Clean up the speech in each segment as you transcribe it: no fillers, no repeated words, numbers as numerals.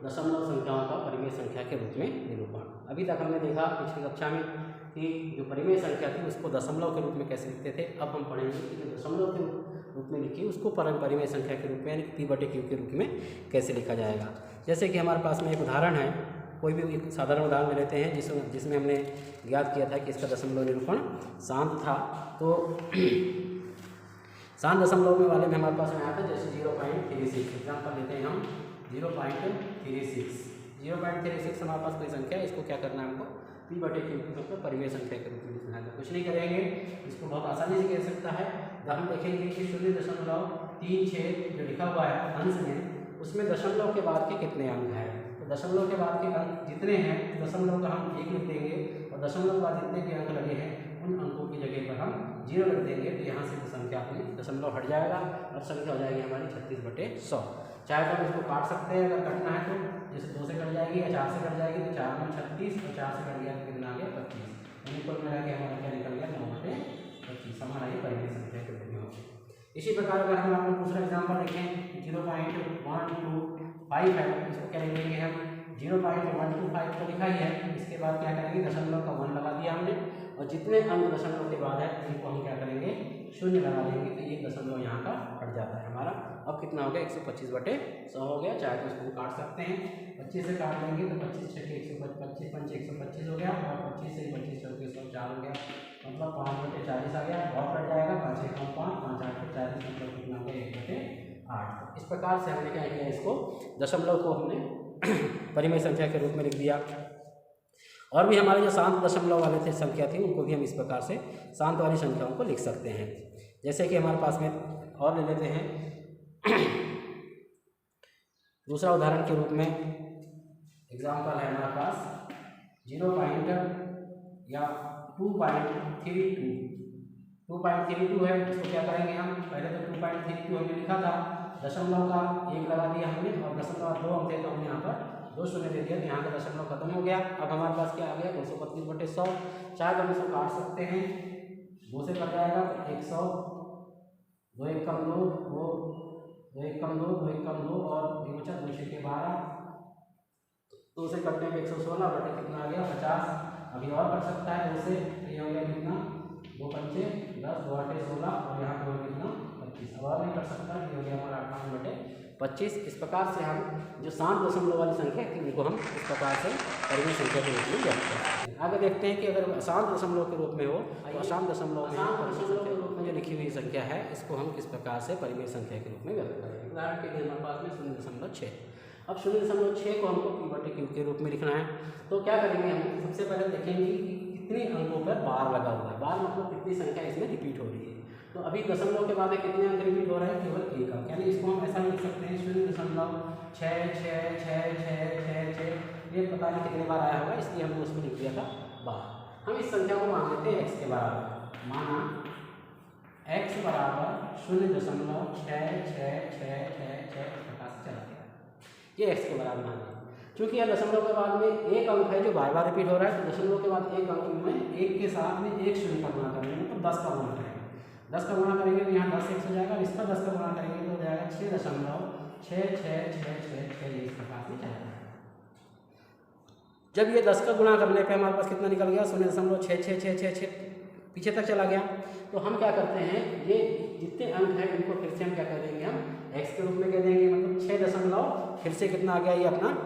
दशमलव संख्याओं का परिमेय संख्या के रूप में निरूपण। अभी तक हमने देखा पिछली कक्षा में कि जो परिमेय संख्या थी उसको दशमलव के रूप में कैसे लिखते थे। अब हम पढ़ेंगे कि जो दशमलव के रूप में लिखी उसको परिमेय संख्या के रूप में यानी P/Q के रूप में कैसे लिखा जाएगा। जैसे कि हमारे पास में एक उदाहरण है, कोई भी एक साधारण उदाहरण ले लेते हैं जिसमें हमने ज्ञात किया था कि इसका दशमलव निरूपण शांत था। तो शांत दशमलव में वाले में हमारे पास में आया था जैसे 0.36। एग्जाम्पल लेते हैं हम 0.36। 0.36 हमारे पास कोई संख्या है, इसको क्या करना है हमको P/Q मतलब परिमेय संख्या के रूप में लिखना है। कुछ नहीं करेंगे, इसको बहुत आसानी से कह सकता है। जब हम देखेंगे कि 0.36 जो लिखा हुआ है अंश में, उसमें दशमलव के बाद के कितने अंक हैं। तो दशमलव के बाद के अंक जितने हैं दशमलव का हम 1 लिख देंगे और दशमलव के बाद जितने भी अंक लगे हैं उन अंकों की जगह पर हम 0 रख देंगे। तो यहाँ से संख्या अपनी दशमलव हट जाएगा और संख्या हो जाएगी हमारी 36/100। चाहे तो हम इसको काट सकते हैं, अगर कटना है तो जैसे 2 से कट जाएगी या 4 से कट जाएगी तो 4 में 36 और 4 से कट गया तो कितना आ गया 25। यानी कुल मिला के हमारा क्या निकल गया 9/25 हमारा ये परिमेय संख्या के रूप में हो। इसी प्रकार अगर हम आपको दूसरा एग्जाम्पल देखें 0.125 है, इसको क्या लिखेंगे हम 0.125 तो लिखा ही है। इसके बाद क्या करेंगे दशमलव का 1 लगा दिया हमने और जितने अंक दशमलव के बाद है इनको हम क्या करेंगे 0 लगा देंगे। तो ये दशमलव यहाँ का हट जाता है हमारा। अब कितना हो गया 125/100 हो गया। चाहे तो इसको काट सकते हैं, 25 से काट लेंगे तो 25 × 125 125 हो गया और 25 से 25 × 104 हो गया, मतलब 5/40 आ गया। बहुत कट जाएगा, 5 × 5 5 8 40 मतलब कितना हो गया 1/8। इस प्रकार से हमने क्या किया, इसको दशमलव को हमने परिमेय संख्या के रूप में लिख दिया। और भी हमारे जो शांत दशमलव वाले थे संख्या थी उनको भी हम इस प्रकार से शांत वाली संख्याओं को लिख सकते हैं। जैसे कि हमारे पास में और ले लेते हैं दूसरा उदाहरण के रूप में एग्जाम्पल है हमारे पास 2.32 है। इसको क्या करेंगे हम, पहले तो 2.32 हमने लिखा था, दशमलव का 1 लगा दिया हमने और दशमलव 2 अंक थे तो हमने यहाँ पर 2 शून्य दे दिया, तो यहाँ का दशमलव खत्म हो गया। अब हमारे पास क्या आ गया 225/100। चाहे तो हम इसको काट सकते हैं, 2 से कट जाएगा 100, 2 1 कम 2 2 1 कम 2 2 1 कम 2 और 2 बचा 2 6 के 12, 2 से कटने में 116 बटे कितना आ गया 50। अभी और कट सकता है 2 से, ये हो गया कितना 2 पंचे 10 2 8 16 और यहाँ पे हो कितना 25। अब और नहीं कर सकता, ये हो गया हमारा 58/25। इस प्रकार से हम जो शांत दशमलव वाली संख्या थी उनको हम इस प्रकार से परिमेय संख्या के रूप में व्यक्त करते हैं। आगे देखते हैं कि अगर अशांत दशमलव के रूप में हो तो अशांत दशमलव के रूप में जो लिखी हुई संख्या है इसको हम किस प्रकार से परिमेय संख्या के रूप में व्यक्त करेंगे। उदाहरण के लिए हमारे पास में 0.6। अब 0.6 को हमको P/Q के रूप में लिखना है। तो क्या करेंगे हम, सबसे पहले देखेंगे कि कितने अंकों पर बार लगा हुआ है। बार मतलब कितनी संख्या इसमें रिपीट हो रही है। तो अभी दशमलव के बाद कितने अंक रिपीट हो रहे हैं, केवल 1 अंक, यानी इसको हम ऐसा लिख सकते हैं 0.6666666। ये पता नहीं कितने बार आया होगा इसलिए हमने उसको लिख दिया था बार। हम इस संख्या को मान लेते हैं x के बराबर, माना x बराबर 0.66666 प्रकार से चला गया, ये x के बराबर मान लिया। क्योंकि यह दशमलव के बाद में 1 अंक है जो बार बार रिपीट हो रहा है, तो दशमलव के बाद 1 अंक में 1 के साथ में 1 शून्य का गुणा करेंगे तो 10 का गुणा करेंगे। 10 का गुणा करेंगे तो यहाँ 10 x हो जाएगा, इसका 10 का गुणा करेंगे तो हो जाएगा 6.666666 इस प्रकार से चला। जब ये 10 का गुणा करने पे हमारे पास कितना निकल गया 0.6666 पीछे तक चला गया। तो हम क्या करते हैं, ये जितने अंक हैं इनको फिर से हम क्या कर देंगे, हम x के रूप में कह देंगे, मतलब 6 दशमलव फिर से कितना आ गया ये अपना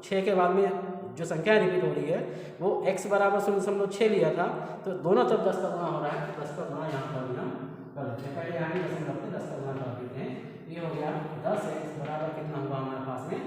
6 के बाद में जो संख्या रिपीट हो रही है वो x बराबर 0.6 लिया था, तो दोनों तरफ 10 का गुणा हो रहा है तो 10 का गुणा यहाँ पर भी हम कर देते हैं। पहले यहाँ दशमलव पे 10 का गुणा कर देते हैं, ये हो गया 10x बराबर कितना हुआ हमारे पास में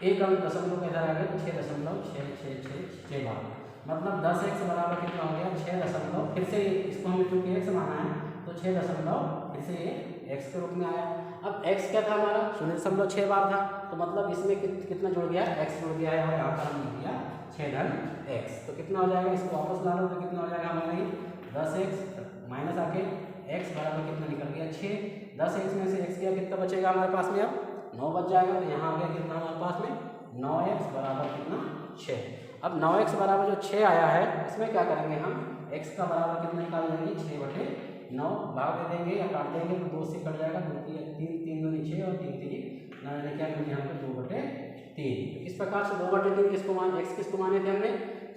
1 अंक दशमलव का इधर आ गया तो 6.6666 बार, मतलब 10x बराबर कितना हो गया 6 दशमलव, फिर से इसको हमें चूँकि x माना है तो 6 दशमलव फिर से ये x के रूप में आया। अब x क्या था हमारा 0.6 बार था, तो मतलब इसमें कितना जुड़ गया x जुड़ गया है और यहाँ पर हम लिख दिया 6 x। तो कितना हो जाएगा, इसको वापस ला लो तो कितना हो जाएगा हमारा ये 10x माइनस आके x बराबर कितना निकल गया 6। 10x में से x गया कितना बचेगा हमारे पास में, अब 9 बच जाएगा। तो यहाँ आ गया कितना हमारे पास में 9x बराबर कितना 6। अब 9x बराबर जो 6 आया है इसमें क्या करेंगे हम x का बराबर कितना निकाल देंगे 6/9। 9 भाग दे देंगे या काट देंगे तो 2 से कट जाएगा, 2 3 दूनी 6 और 3 3 9 यानी क्या करेंगे यहाँ पे 2/3। इस प्रकार से 2/3 किसको मान x किसको माने थे हमने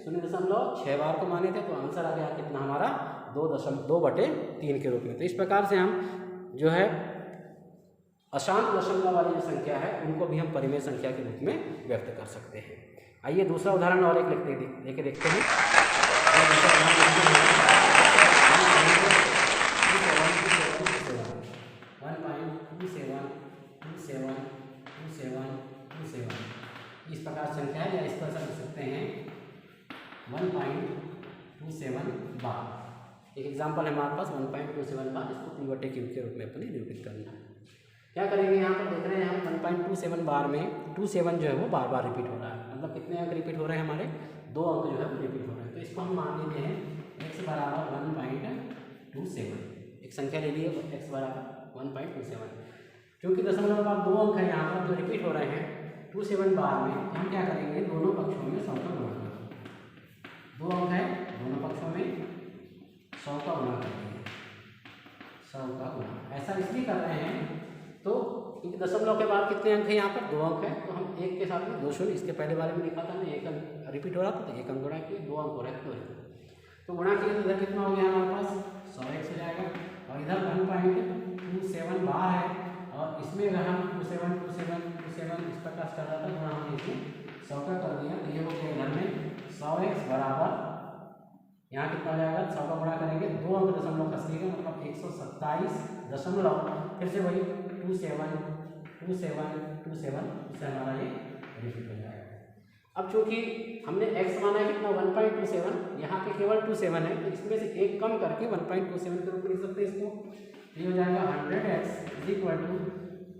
0.6 बार को माने थे, तो आंसर आ गया कितना हमारा 2/3 के रूप में। तो इस प्रकार से हम जो है अशांत दशमलव वाली जो संख्या है उनको भी हम परिमेय संख्या के रूप में व्यक्त कर सकते हैं। आइए दूसरा उदाहरण और एक लेके देखते हैं। इस प्रकार संख्या है या इस पर समझ सकते हैं 1.27 बार। एक एग्जाम्पल है हमारे पास 1.27 बार, इसको p/q के रूप में अपने निरूपित करना है। क्या करेंगे यहाँ पर देख रहे हैं हम 1.27 बार में 27 जो है वो बार बार रिपीट हो रहा है, मतलब कितने अंक रिपीट हो रहे हैं हमारे 2 अंक जो है वो रिपीट हो रहे हैं। तो इसको हम मान लेते हैं x बराबर 1.27, एक संख्या ले लिए x बराबर 1.27। क्योंकि दशमलव का 2 अंक है यहाँ पर जो रिपीट हो रहे हैं 27 बार में, हम क्या करेंगे दोनों पक्षों में 100 का गुणा करेंगे। 2 अंक है दोनों पक्षों में 100 का गुणा करेंगे, 100 का गुणा। ऐसा इसलिए कर रहे हैं तो क्योंकि दशमलव के बाद कितने अंक है यहाँ पर 2 अंक है, तो हम 1 के साथ में 2 शून्य, इसके पहले वाले में लिखा था हमने 1 अंक रिपीट हो रहा था तो 1 अंक गुणा किए, 2 अंक हो रहे हैं तो गुणा किए तो इधर कितना हो गया हमारे पास 100x हो जाएगा, और इधर 1.27 बार है और इसमें अगर हम 27 इस प्रकार चल रहा था गुणा हमने इसमें 100 का कर दिया, तो ये हो गया इधर में 100x बराबर यहाँ कितना हो जाएगा 100 का गुणा करेंगे 2 अंक दशमलव कसेगा, मतलब 127 दशमलव, फिर से वही 27 उससे हमारा ये रिपीट हो जाएगा। अब चूंकि हमने x माना है कितना 1.27, यहाँ पे केवल 27 है तो इसमें से एक कम करके 1.27 के रूप में लिख सकते हैं इसको। ये हो जाएगा 100x =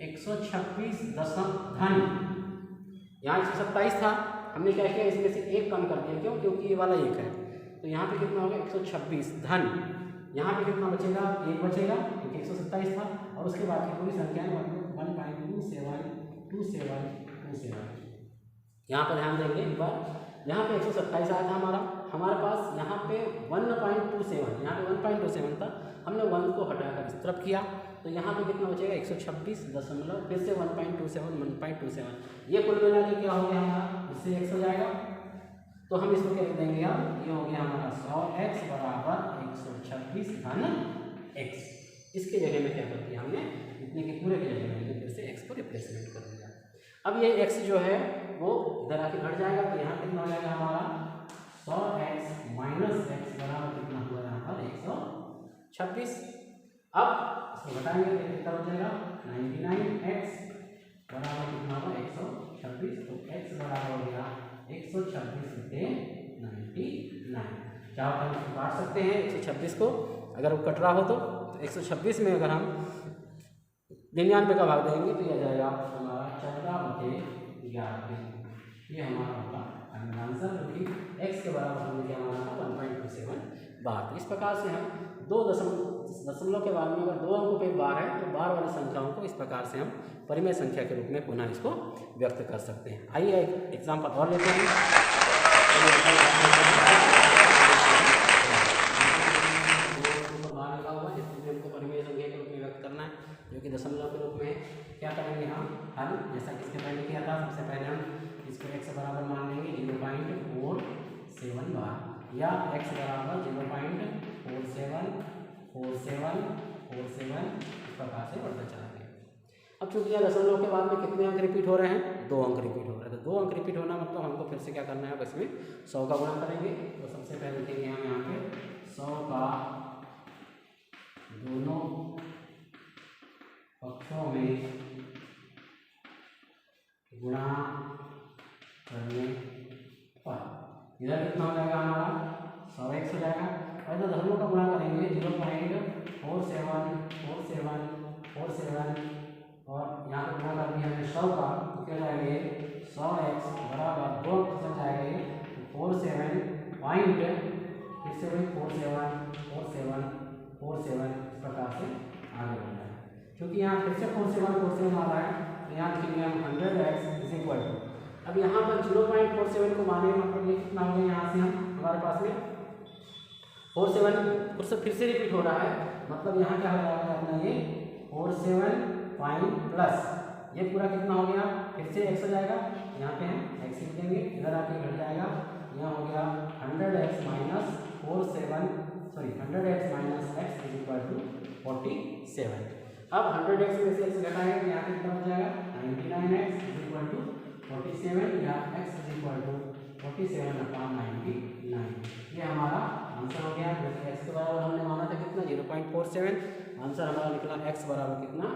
126 धन, यहाँ 127 था, हमने क्या किया इसमें से एक कम कर दिया, क्यों क्योंकि ये वाला 1 है, तो यहाँ पे कितना होगा 126 धन, यहाँ पे कितना बचेगा 1 बचेगा क्योंकि 127 था, और उसके बाद की पूरी संख्या है 1.2727। यहाँ पर ध्यान देंगे एक बार, यहाँ पे 127 आया था हमारे पास, यहाँ पे 1.27, यहाँ पे 1.27 था, हमने 1 को हटाकर इस तरफ किया तो यहाँ पे कितना बचेगा 126 दशमलव, फिर से 1.27, ये कुल मिला के क्या हो गया हमारा, इससे x हो जाएगा, तो हम इसको क्या लिख देंगे अब, ये हो गया हमारा 100x बराबर 126 धन x। इसके जगह में क्या कर दिया हमने, इतने के पूरे के जगह में फिर से x को रिप्लेसमेंट कर दिया। अब ये x जो है वो इधर आके घट जाएगा, तो यहाँ कितना हो जाएगा हमारा 100x माइनस x बराबर कितना हुआ यहाँ पर 126। अब इसको घटाएंगे तो कितना हो जाएगा 99x बराबर कितना होगा 126, तो x बराबर हो गया 126 × 99। क्या होता है इसको काट सकते हैं 126 को, अगर वो कट रहा हो तो 126 में अगर हम 99 का भाग देंगे तो यह जाएगा हमारा 14/11। ये हमारा होगा आंसर, जो कि x के बराबर हमने क्या माना था 1.27 बार। इस प्रकार से हम 2 दशमलव के बाद में अगर 2 अंकों पे बार है तो बार वाली संख्याओं को इस प्रकार से हम परिमेय संख्या के रूप में पुनः इसको व्यक्त कर सकते हैं। आइए एक एग्जाम्पल और लेते हैं। बार लगा हुआ है जिसको भी हमको परिमेय संख्या के रूप में व्यक्त करना है, जो कि दशमलव के रूप में है। क्या करेंगे हम हल, जैसा कि इसके पहले किया था, सबसे पहले हम इसको x बराबर मान लेंगे 0.47 बार, या x बराबर 0.47 इस प्रकार से बढ़ता चला गया। अब चूंकि यह दशमलव के बाद में कितने अंक रिपीट हो रहे हैं 2 अंक रिपीट हो रहे हैं, तो 2 अंक रिपीट होना मतलब हमको फिर से क्या करना है, बस में 100 का गुणा करेंगे। तो सबसे पहले लिखेंगे हम यहाँ पे 100 का दोनों पक्षों में गुणा करने पर इधर कितना हो जाएगा हमारा 100x हो जाएगा, और इधर दशमलव का गुणा करेंगे 0.47 और यहाँ पर गुणा कर दिया हमने 100 का, तो क्या जाएंगे 100x बराबर 2 अंक जाएंगे 47 पॉइंट, फिर से वही 47 इस प्रकार से आगे बढ़ रहा है। क्योंकि यहाँ फिर से 47 आ रहा है, तो यहाँ लिखेंगे हम 100x = अब यहाँ पर 0.47 को माने मतलब ये कितना हो गया, यहाँ से हम हमारे पास में 47 फिर से रिपीट हो रहा है, मतलब यहाँ क्या हो जाएगा अपना ये 47 फाइन प्लस ये पूरा कितना हो गया, फिर से x हो जाएगा, यहाँ पे हम x लिख देंगे, इधर आके घट जाएगा, यहाँ हो गया 100x minus 100x minus x is equal to 47। अब 100x में से x घटाएंगे तो यहाँ पे कितना हो जाएगा 99x इज इक्वल टू 47 या x इज इक्वल टू 47/99। ये हमारा आंसर हो गया। जैसे x के बराबर हमने माना था कितना 0.47, आंसर हमारा निकला x बराबर कितना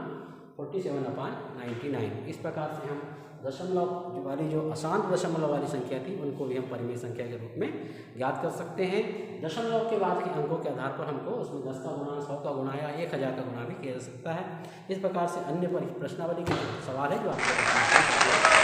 47/99। इस प्रकार से हम दशमलव वाली जो अशांत दशमलव वाली संख्या थी उनको भी हम परिमेय संख्या के रूप में ज्ञात कर सकते हैं। दशमलव के बाद के अंकों के आधार पर हमको उसमें 10 का गुणा, 100 का गुणा या 1000 का गुणा भी किया जा सकता है। इस प्रकार से अन्य प्रश्नावली के सवाल है जो आपको